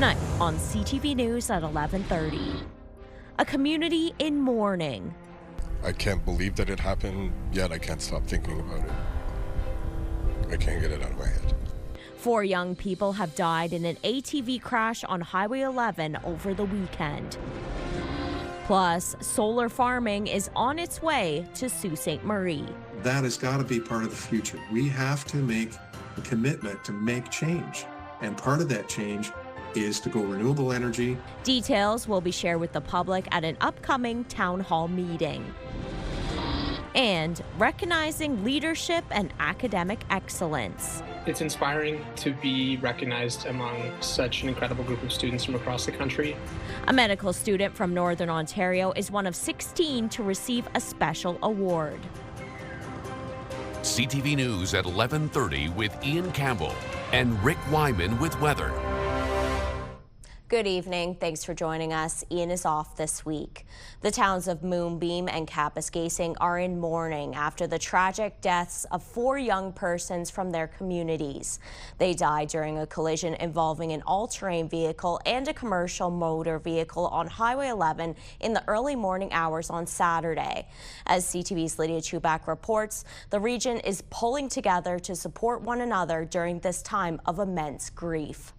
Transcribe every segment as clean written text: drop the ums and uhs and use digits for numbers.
Tonight on CTV News at 11:30. A community in mourning. I can't believe that it happened, yet I can't stop thinking about it. I can't get it out of my head. 4 young people have died in an ATV crash on Highway 11 over the weekend. Plus, solar farming is on its way to Sault Ste. Marie. That has got to be part of the future. We have to make a commitment to make change. And part of that change is to go renewable energy. Details will be shared with the public at an upcoming town hall meeting. And recognizing leadership and academic excellence. It's inspiring to be recognized among such an incredible group of students from across the country. A medical student from Northern Ontario is one of 16 to receive a special award. CTV News at 11:30 with Ian Campbell and Rick Wyman with weather. Good evening. Thanks for joining us. Ian is off this week. The towns of Moonbeam and Kapuskasing are in mourning after the tragic deaths of 4 young persons from their communities. They died during a collision involving an all-terrain vehicle and a commercial motor vehicle on Highway 11 in the early morning hours on Saturday. As CTV's Lydia Chubak reports, the region is pulling together to support one another during this time of immense grief.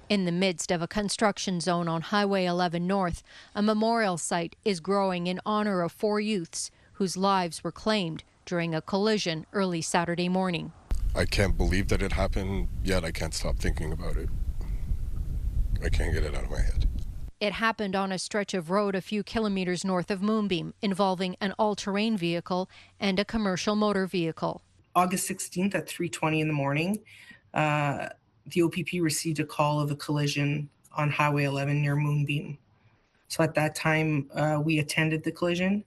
In the midst of a construction zone on Highway 11 North, a memorial site is growing in honor of 4 youths whose lives were claimed during a collision early Saturday morning. I can't believe that it happened, yet I can't stop thinking about it. I can't get it out of my head. It happened on a stretch of road a few kilometers north of Moonbeam, involving an all-terrain vehicle and a commercial motor vehicle. August 16th at 3:20 in the morning, the OPP received a call of a collision on Highway 11 near Moonbeam. So at that time, we attended the collision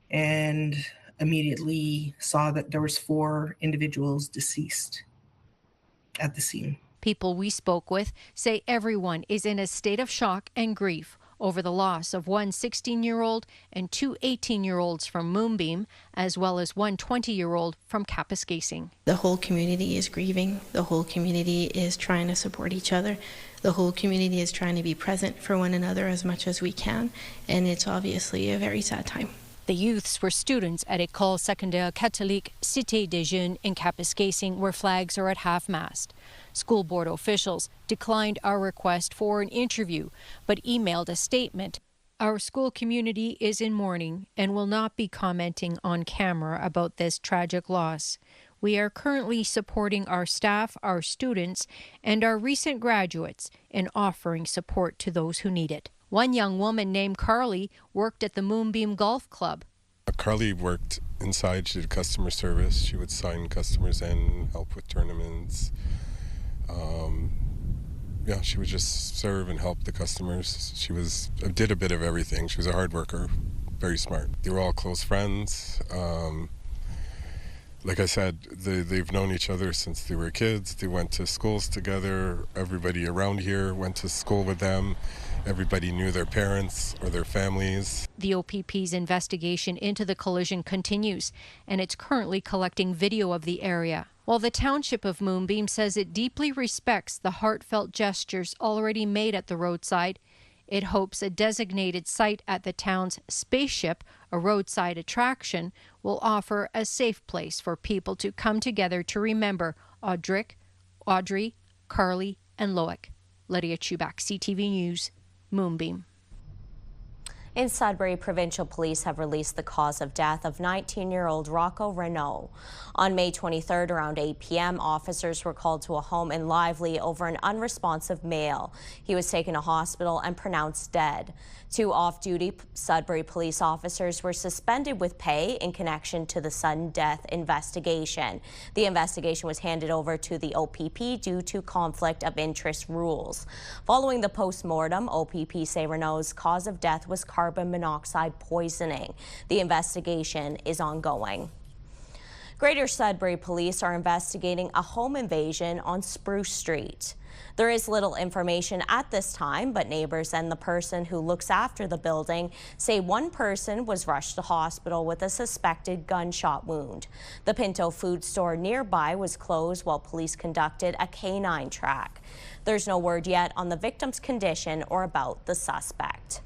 and immediately saw that there was 4 individuals deceased at the scene. People we spoke with say everyone is in a state of shock and grief over the loss of one 16-year-old and 2 18-year-olds from Moonbeam, as well as one 20-year-old from Kapuskasing. The whole community is grieving. The whole community is trying to support each other. The whole community is trying to be present for one another as much as we can, and it's obviously a very sad time. The youths were students at École Secondaire Catholique Cité des Jeunes in Kapuskasing, where flags are at half-mast. School board officials declined our request for an interview, but emailed a statement. Our school community is in mourning and will not be commenting on camera about this tragic loss. We are currently supporting our staff, our students, and our recent graduates in offering support to those who need it. One young woman named Carly worked at the Moonbeam Golf Club. Carly worked inside. She did customer service. She would sign customers in, help with tournaments. She would just serve and help the customers. She did a bit of everything. She was a hard worker, very smart. They were all close friends. Like I said, they've known each other since they were kids. They went to schools together. Everybody around here went to school with them. Everybody knew their parents or their families. The OPP's investigation into the collision continues, and it's currently collecting video of the area. While the township of Moonbeam says it deeply respects the heartfelt gestures already made at the roadside, it hopes a designated site at the town's Spaceship, a roadside attraction, will offer a safe place for people to come together to remember Audric, Audrey, Carly, and Loic. Lydia Chubak, CTV News, Moonbeam. In Sudbury, provincial police have released the cause of death of 19-year-old Rocco Renault. On May 23rd, around 8 p.m., officers were called to a home in Lively over an unresponsive male. He was taken to hospital and pronounced dead. 2 off-duty Sudbury police officers were suspended with pay in connection to the sudden death investigation. The investigation was handed over to the OPP due to conflict of interest rules. Following the post-mortem, OPP say Renault's cause of death was carbon monoxide poisoning. The investigation is ongoing. Greater Sudbury police are investigating a home invasion on Spruce Street. There is little information at this time, but neighbors and the person who looks after the building say one person was rushed to hospital with a suspected gunshot wound. The Pinto food store nearby was closed while police conducted a canine track. There's no word yet on the victim's condition or about the suspect.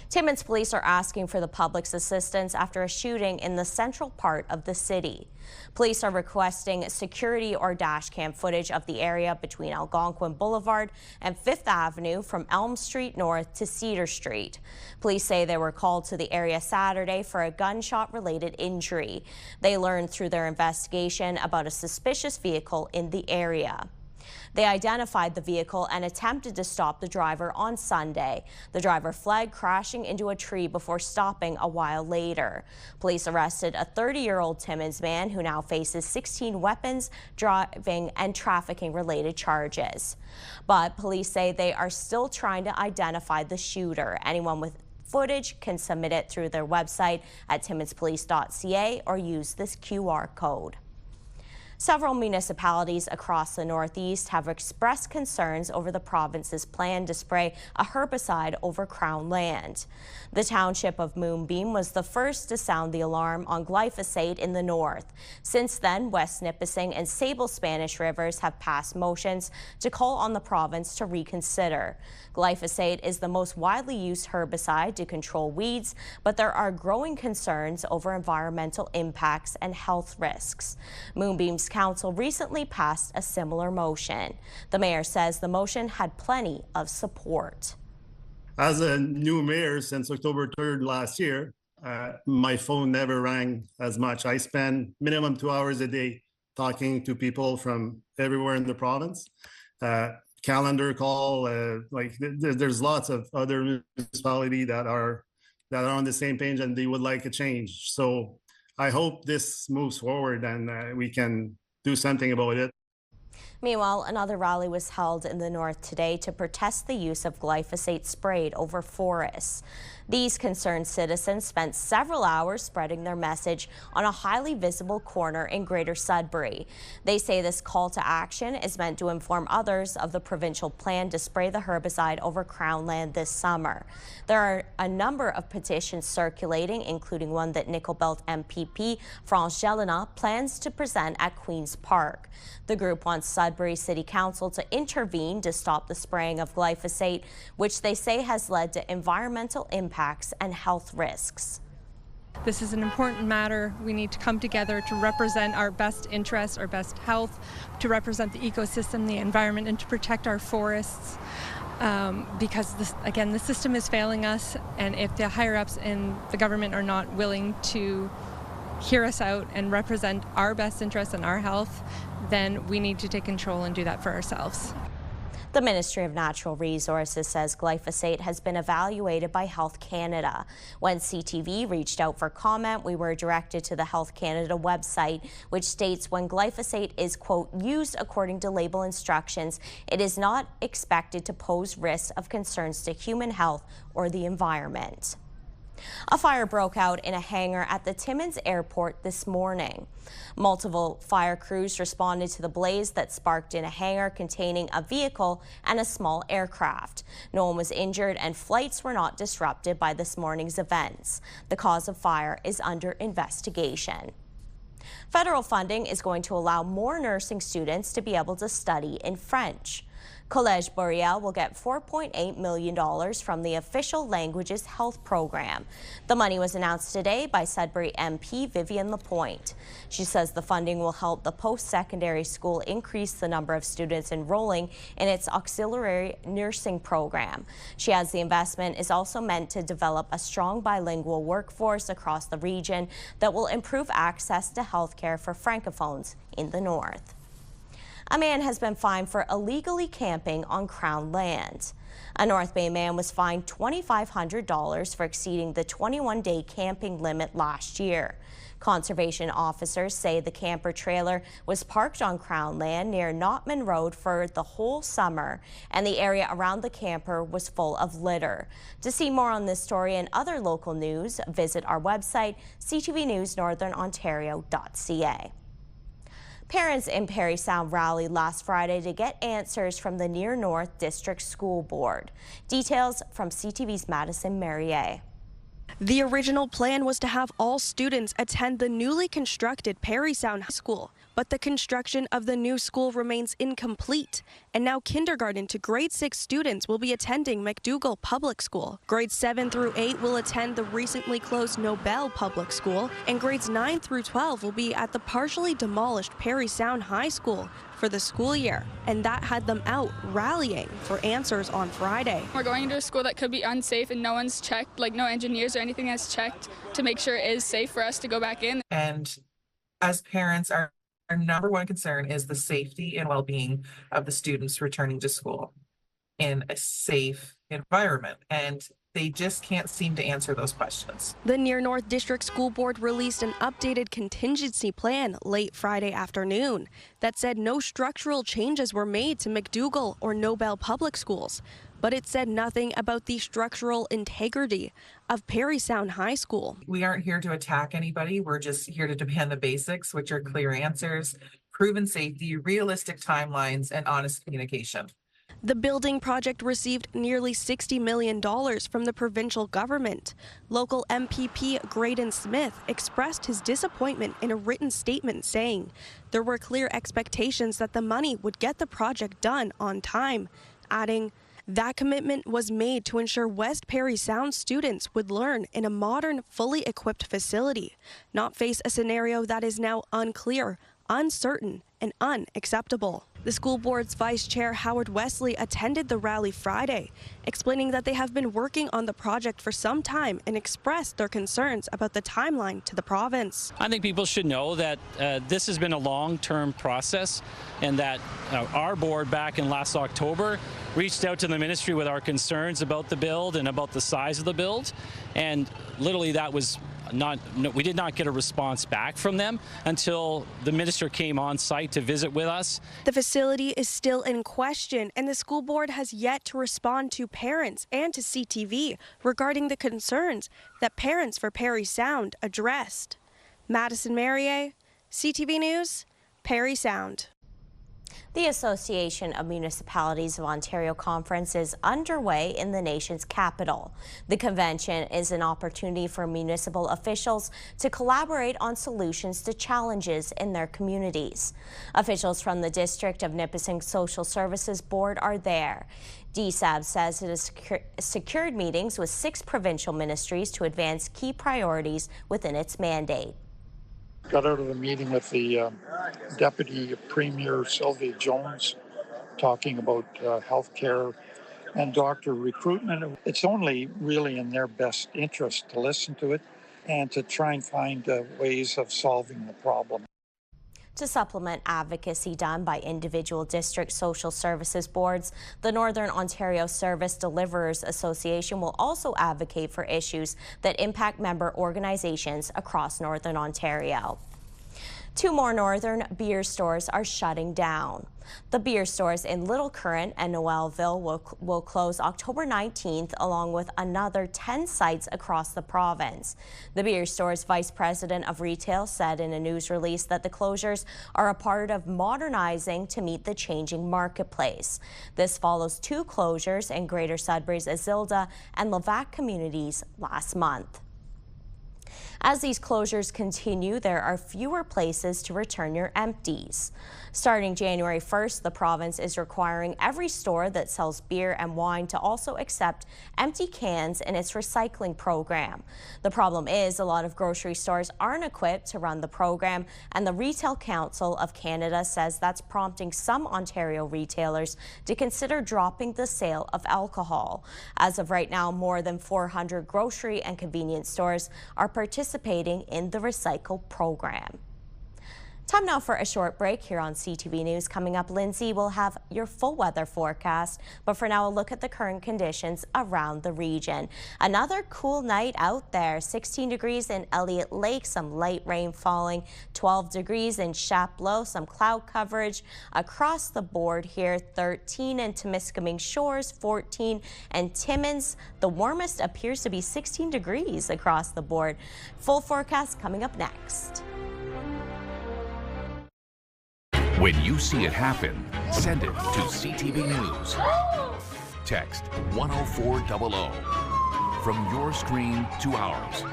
Timmins police are asking for the public's assistance after a shooting in the central part of the city. Police are requesting security or dash cam footage of the area between Algonquin Boulevard and 5th Avenue from Elm Street North to Cedar Street. Police say they were called to the area Saturday for a gunshot-related injury. They learned through their investigation about a suspicious vehicle in the area. They identified the vehicle and attempted to stop the driver on Sunday. The driver fled, crashing into a tree before stopping a while later. Police arrested a 30-year-old Timmins man who now faces 16 weapons, driving, and trafficking-related charges. But police say they are still trying to identify the shooter. Anyone with footage can submit it through their website at timminspolice.ca or use this QR code. Several municipalities across the Northeast have expressed concerns over the province's plan to spray a herbicide over Crown land. The township of Moonbeam was the first to sound the alarm on glyphosate in the north. Since then, West Nipissing and Sable Spanish Rivers have passed motions to call on the province to reconsider. Glyphosate is the most widely used herbicide to control weeds, but there are growing concerns over environmental impacts and health risks. Moonbeam's council recently passed a similar motion. The mayor says the motion had plenty of support. As a new mayor since October 3rd last year, my phone never rang as much. I spend minimum 2 hours a day talking to people from everywhere in the province. Calendar call, there's lots of other municipalities that are on the same page and they would like a change. So I hope this moves forward and we can do something about it. Meanwhile, another rally was held in the north today to protest the use of glyphosate sprayed over forests. These concerned citizens spent several hours spreading their message on a highly visible corner in Greater Sudbury. They say this call to action is meant to inform others of the provincial plan to spray the herbicide over Crown land this summer. There are a number of petitions circulating, including one that Nickel Belt MPP France Jelena plans to present at Queen's Park. The group wants Sudbury City Council to intervene to stop the spraying of glyphosate, which they say has led to environmental impacts and health risks. This is an important matter. We need to come together to represent our best interests, our best health, to represent the ecosystem, the environment, and to protect our forests. Because the system is failing us, and if the higher-ups in the government are not willing to hear us out and represent our best interests and our health, then we need to take control and do that for ourselves. The Ministry of Natural Resources says glyphosate has been evaluated by Health Canada. When CTV reached out for comment, we were directed to the Health Canada website, which states when glyphosate is, quote, used according to label instructions, it is not expected to pose risks of concerns to human health or the environment. A fire broke out in a hangar at the Timmins airport this morning. Multiple fire crews responded to the blaze that sparked in a hangar containing a vehicle and a small aircraft. No one was injured and flights were not disrupted by this morning's events. The cause of fire is under investigation. Federal funding is going to allow more nursing students to be able to study in French. Collège Boreal will get $4.8 million from the Official Languages Health Program. The money was announced today by Sudbury MP Vivian Lapointe. She says the funding will help the post-secondary school increase the number of students enrolling in its auxiliary nursing program. She adds the investment is also meant to develop a strong bilingual workforce across the region that will improve access to health care for Francophones in the north. A man has been fined for illegally camping on Crown land. A North Bay man was fined $2,500 for exceeding the 21-day camping limit last year. Conservation officers say the camper trailer was parked on Crown land near Notman Road for the whole summer, and the area around the camper was full of litter. To see more on this story and other local news, visit our website, CTVNewsNorthernOntario.ca. Parents in Parry Sound rallied last Friday to get answers from the Near North District School Board. Details from CTV's Madison Merrier. The original plan was to have all students attend the newly constructed Parry Sound High School, but the construction of the new school remains incomplete, and now kindergarten to grade 6 students will be attending McDougall Public School. Grades 7 through 8 will attend the recently closed Nobel Public School, and grades 9 through 12 will be at the partially demolished Parry Sound High School for the school year, and that had them out rallying for answers on Friday. We're going into a school that could be unsafe and no one's checked, like no engineers or anything has checked to make sure it is safe for us to go back in. And as parents, our number one concern is the safety and well-being of the students returning to school in a safe environment, and they just can't seem to answer those questions. The Near North District School Board released an updated contingency plan late Friday afternoon that said no structural changes were made to McDougall or Nobel Public Schools, but it said nothing about the structural integrity of Parry Sound High School. We aren't here to attack anybody. We're just here to demand the basics, which are clear answers, proven safety, realistic timelines, and honest communication. The building project received nearly $60 million from the provincial government. Local MPP Graydon Smith expressed his disappointment in a written statement saying there were clear expectations that the money would get the project done on time, adding, that commitment was made to ensure West Parry Sound students would learn in a modern, fully equipped facility, not face a scenario that is now unclear, uncertain, and unacceptable. The school board's vice chair, Howard Wesley, attended the rally Friday, explaining that they have been working on the project for some time and expressed their concerns about the timeline to the province. I think people should know that this has been a long-term process, and that our board back in last October reached out to the ministry with our concerns about the build and about the size of the build, and literally that was we did not get a response back from them until the minister came on site to visit with us. The facility is still in question, and the school board has yet to respond to parents and to CTV regarding the concerns that parents for Parry Sound addressed. Madison Merrier, CTV News, Parry Sound. The Association of Municipalities of Ontario conference is underway in the nation's capital. The convention is an opportunity for municipal officials to collaborate on solutions to challenges in their communities. Officials from the District of Nipissing Social Services Board are there. DSAB says it has secured meetings with 6 provincial ministries to advance key priorities within its mandate. Got out of the meeting with the Deputy Premier Sylvia Jones talking about healthcare and doctor recruitment. It's only really in their best interest to listen to it and to try and find ways of solving the problem. To supplement advocacy done by individual district social services boards, the Northern Ontario Service Deliverers Association will also advocate for issues that impact member organizations across Northern Ontario. 2 more northern beer stores are shutting down. The beer stores in Little Current and Noelville will close October 19th, along with another 10 sites across the province. The beer store's vice president of retail said in a news release that the closures are a part of modernizing to meet the changing marketplace. This follows 2 closures in Greater Sudbury's Isilda and Levack communities last month. As these closures continue, there are fewer places to return your empties. Starting January 1st, the province is requiring every store that sells beer and wine to also accept empty cans in its recycling program. The problem is a lot of grocery stores aren't equipped to run the program, and the Retail Council of Canada says that's prompting some Ontario retailers to consider dropping the sale of alcohol. As of right now, more than 400 grocery and convenience stores are participating in the recycle program. Time now for a short break here on CTV News. Coming up, Lindsay will have your full weather forecast. But for now, a look at the current conditions around the region. Another cool night out there. 16 degrees in Elliott Lake, some light rain falling. 12 degrees in Chapleau, some cloud coverage across the board here. 13 in Temiskaming Shores, 14 and Timmins. The warmest appears to be 16 degrees across the board. Full forecast coming up next. When you see it happen, send it to CTV News. Text 10400 from your screen to ours.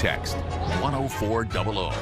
Text 10400.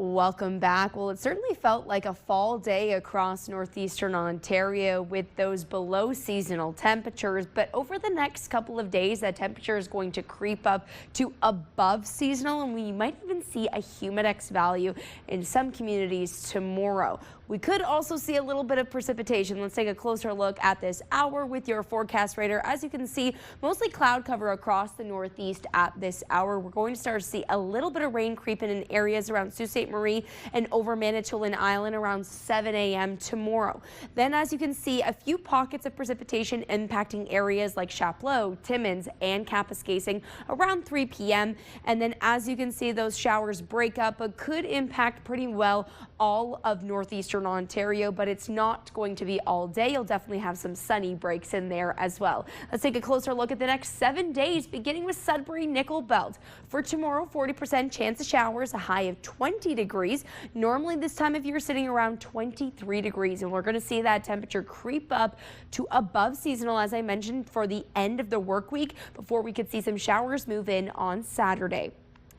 Welcome back. Well, it certainly felt like a fall day across northeastern Ontario with those below seasonal temperatures. But over the next couple of days, that temperature is going to creep up to above seasonal, and we might even see a humidex value in some communities tomorrow. We could also see a little bit of precipitation. Let's take a closer look at this hour with your forecast radar. As you can see, mostly cloud cover across the northeast at this hour. We're going to start to see a little bit of rain creeping in areas around Sault Ste. Marie and over Manitoulin Island around 7 a.m. tomorrow. Then, as you can see, a few pockets of precipitation impacting areas like Chapleau, Timmins, and Kapuskasing around 3 p.m. And then, as you can see, those showers break up, but could impact pretty well all of northeastern Ontario, but it's not going to be all day. You'll definitely have some sunny breaks in there as well. Let's take a closer look at the next 7 days, beginning with Sudbury Nickel Belt. For tomorrow, 40% chance of showers, a high of 20 degrees. Normally this time of year sitting around 23 degrees, and we're going to see that temperature creep up to above seasonal, as I mentioned, for the end of the work week before we could see some showers move in on Saturday.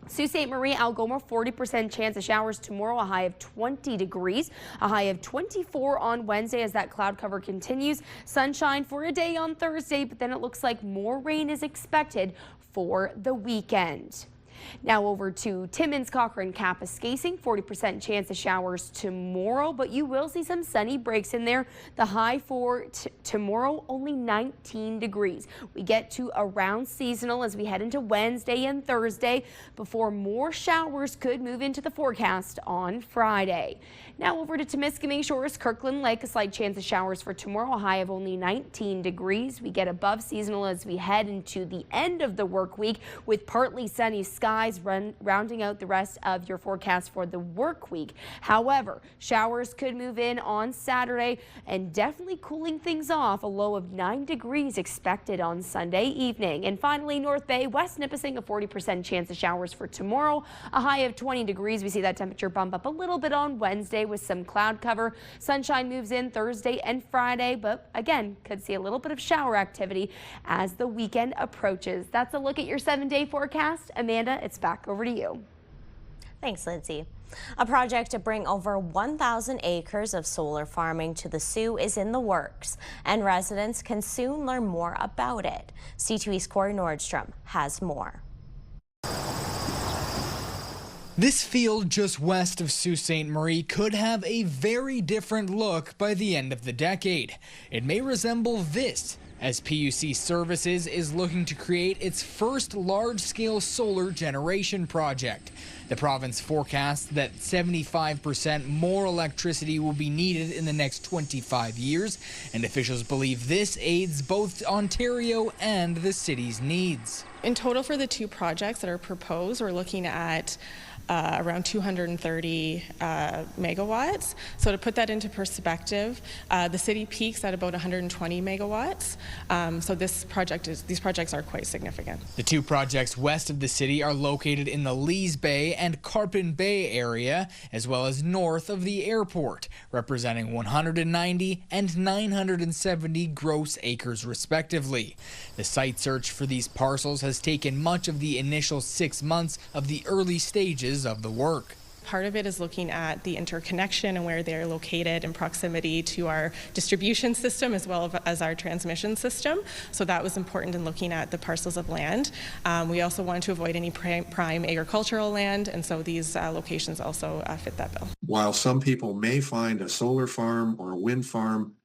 Sault Ste. Marie, Algoma, 40% chance of showers tomorrow, a high of 20 degrees, a high of 24 on Wednesday as that cloud cover continues. Sunshine for a day on Thursday, but then it looks like more rain is expected for the weekend. Now over to Timmins, Cochrane, Kapuskasing, 40% chance of showers tomorrow, but you will see some sunny breaks in there. The high for tomorrow, only 19 degrees. We get to around seasonal as we head into Wednesday and Thursday before more showers could move into the forecast on Friday. Now over to Temiskaming Shores, Kirkland Lake, a slight chance of showers for tomorrow, a high of only 19 degrees. We get above seasonal as we head into the end of the work week with partly sunny skies rounding out the rest of your forecast for the work week. However, showers could move in on Saturday and definitely cooling things off. A low of 9 degrees expected on Sunday evening. And finally, North Bay, West Nipissing, a 40% chance of showers for tomorrow, a high of 20 degrees. We see that temperature bump up a little bit on Wednesday with some cloud cover. Sunshine moves in Thursday and Friday, but again, could see a little bit of shower activity as the weekend approaches. That's a look at your 7-day forecast. Amanda, it's back over to you. Thanks, Lindsay. A project to bring over 1,000 acres of solar farming to the Soo is in the works, and residents can soon learn more about it. CTV's Corey Nordstrom has more. This field just west of Sault Ste. Marie could have a very different look by the end of the decade. It may resemble this, as PUC Services is looking to create its first large-scale solar generation project. The province forecasts that 75% more electricity will be needed in the next 25 years, and officials believe this aids both Ontario and the city's needs. In total for the two projects that are proposed, we're looking at around 230 megawatts. So to put that into perspective, the city peaks at about 120 megawatts. So these projects are quite significant. The two projects west of the city are located in the Lees Bay and Carpin Bay area, as well as north of the airport, representing 190 and 970 gross acres respectively. The site search for these parcels has taken much of the initial 6 months of the early stages of the work. Part of it is looking at the interconnection and where they're located in proximity to our distribution system as well as our transmission system. So that was important in looking at the parcels of land. We also wanted to avoid any prime agricultural land, and so these locations also fit that bill. While some people may find a solar farm or a wind farm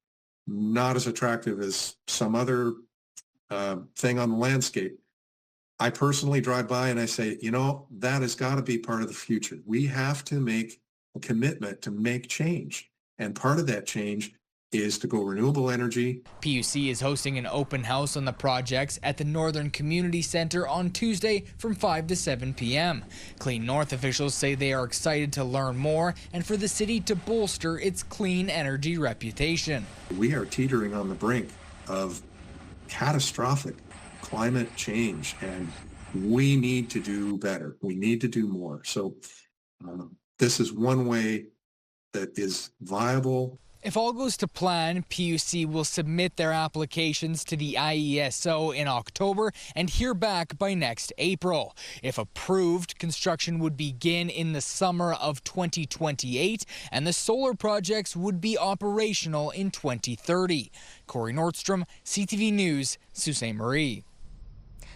not as attractive as some other thing on the landscape, I personally drive by and I say, you know, that has got to be part of the future. We have to make a commitment to make change. And part of that change is to go renewable energy. PUC is hosting an open house on the projects at the Northern Community Center on Tuesday from 5 to 7 p.m. Clean North officials say they are excited to learn more and for the city to bolster its clean energy reputation. We are teetering on the brink of catastrophic climate change, and we need to do better. We need to do more. So this is one way that is viable. If all goes to plan, PUC will submit their applications to the IESO in October and hear back by next April. If approved, construction would begin in the summer of 2028 and the solar projects would be operational in 2030. Corey Nordstrom, CTV News, Sault Ste. Marie.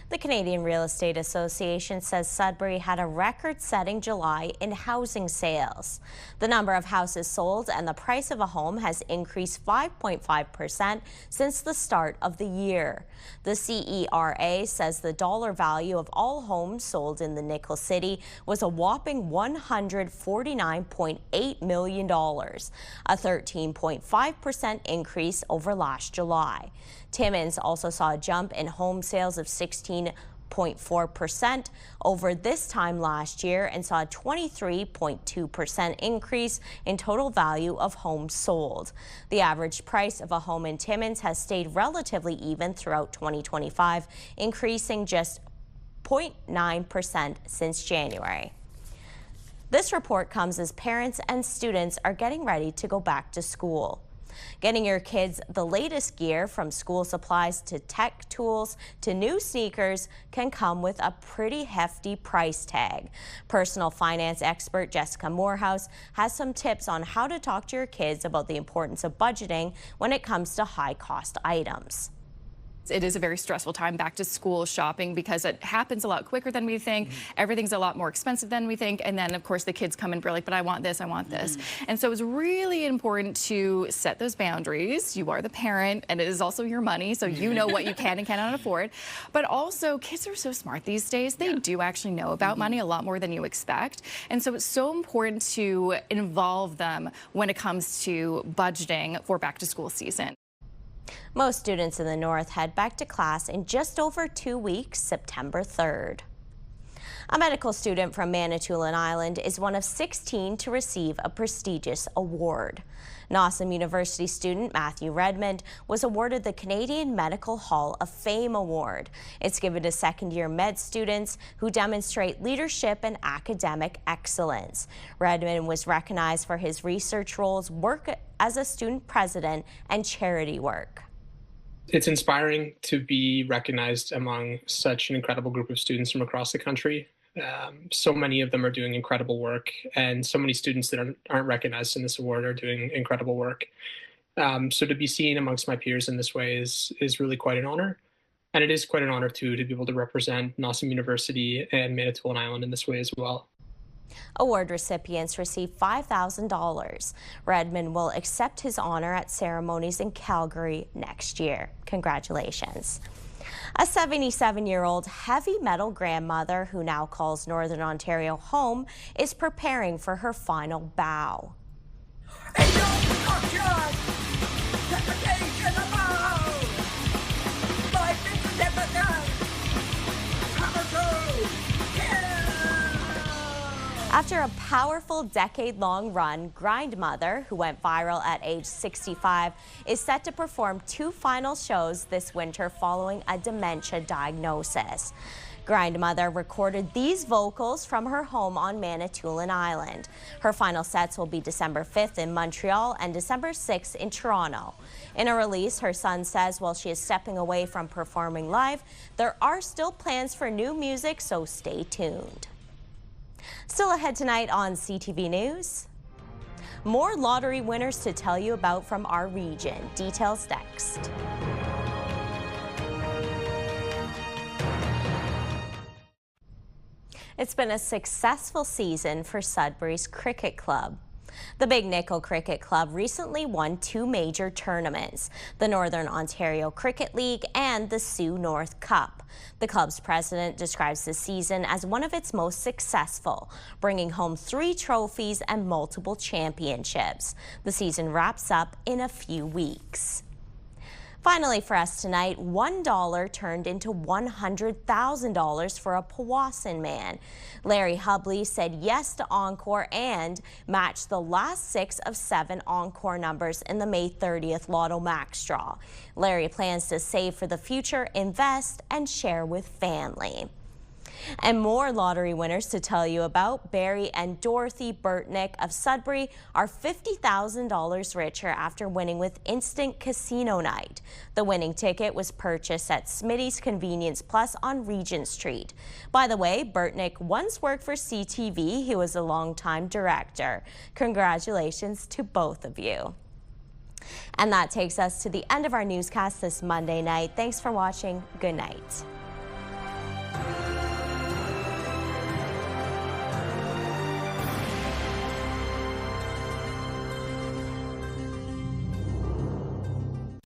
The Canadian Real Estate Association says Sudbury had a record-setting July in housing sales. The number of houses sold and the price of a home has increased 5.5% since the start of the year. The CERA says the dollar value of all homes sold in the Nickel City was a whopping $149.8 million, a 13.5% increase over last July. Timmins also saw a jump in home sales of 16.4% over this time last year and saw a 23.2% increase in total value of homes sold. The average price of a home in Timmins has stayed relatively even throughout 2025, increasing just 0.9% since January. This report comes as parents and students are getting ready to go back to school. Getting your kids the latest gear, from school supplies to tech tools to new sneakers, can come with a pretty hefty price tag. Personal finance expert Jessica Morehouse has some tips on how to talk to your kids about the importance of budgeting when it comes to high-cost items. It is a very stressful time back to school shopping because it happens a lot quicker than we think. Everything's a lot more expensive than we think. And then, of course, the kids come and be like, but I want this, I want this. And so it's really important to set those boundaries. You are the parent, and it is also your money, so you know what you can and cannot afford. But also, kids are so smart these days. They do actually know about money a lot more than you expect. And so it's so important to involve them when it comes to budgeting for back to school season. Most students in the North head back to class in just over 2 weeks, September 3rd. A medical student from Manitoulin Island is one of 16 to receive a prestigious award. Nawsum University student Matthew Redmond was awarded the Canadian Medical Hall of Fame Award. It's given to second-year med students who demonstrate leadership and academic excellence. Redmond was recognized for his research roles, work as a student president, and charity work. It's inspiring to be recognized among such an incredible group of students from across the country. So many of them are doing incredible work, and so many students that aren't recognized in this award are doing incredible work. So to be seen amongst my peers in this way is really quite an honor. And it is quite an honor too to be able to represent Nawsum University and Manitoulin Island in this way as well. Award recipients receive $5,000. Redmond will accept his honor at ceremonies in Calgary next year. Congratulations. A 77-year-old heavy metal grandmother who now calls Northern Ontario home is preparing for her final bow. After a powerful decade-long run, Grindmother, who went viral at age 65, is set to perform 2 final shows this winter following a dementia diagnosis. Grindmother recorded these vocals from her home on Manitoulin Island. Her final sets will be December 5th in Montreal and December 6th in Toronto. In a release, her son says while she is stepping away from performing live, there are still plans for new music, so stay tuned. Still ahead tonight on CTV News, more lottery winners to tell you about from our region. Details next. It's been a successful season for Sudbury's Cricket Club. The Big Nickel Cricket Club recently won 2 major tournaments, the Northern Ontario Cricket League and the Sioux North Cup. The club's president describes the season as one of its most successful, bringing home 3 trophies and multiple championships. The season wraps up in a few weeks. Finally for us tonight, $1 turned into $100,000 for a Powassan man. Larry Hubley said yes to Encore and matched the last 6 of 7 Encore numbers in the May 30th Lotto Max draw. Larry plans to save for the future, invest, and share with family. And more lottery winners to tell you about. Barry and Dorothy Burtnick of Sudbury are $50,000 richer after winning with Instant Casino Night. The winning ticket was purchased at Smitty's Convenience Plus on Regent Street. By the way, Burtnick once worked for CTV. He was a longtime director. Congratulations to both of you. And that takes us to the end of our newscast this Monday night. Thanks for watching. Good night.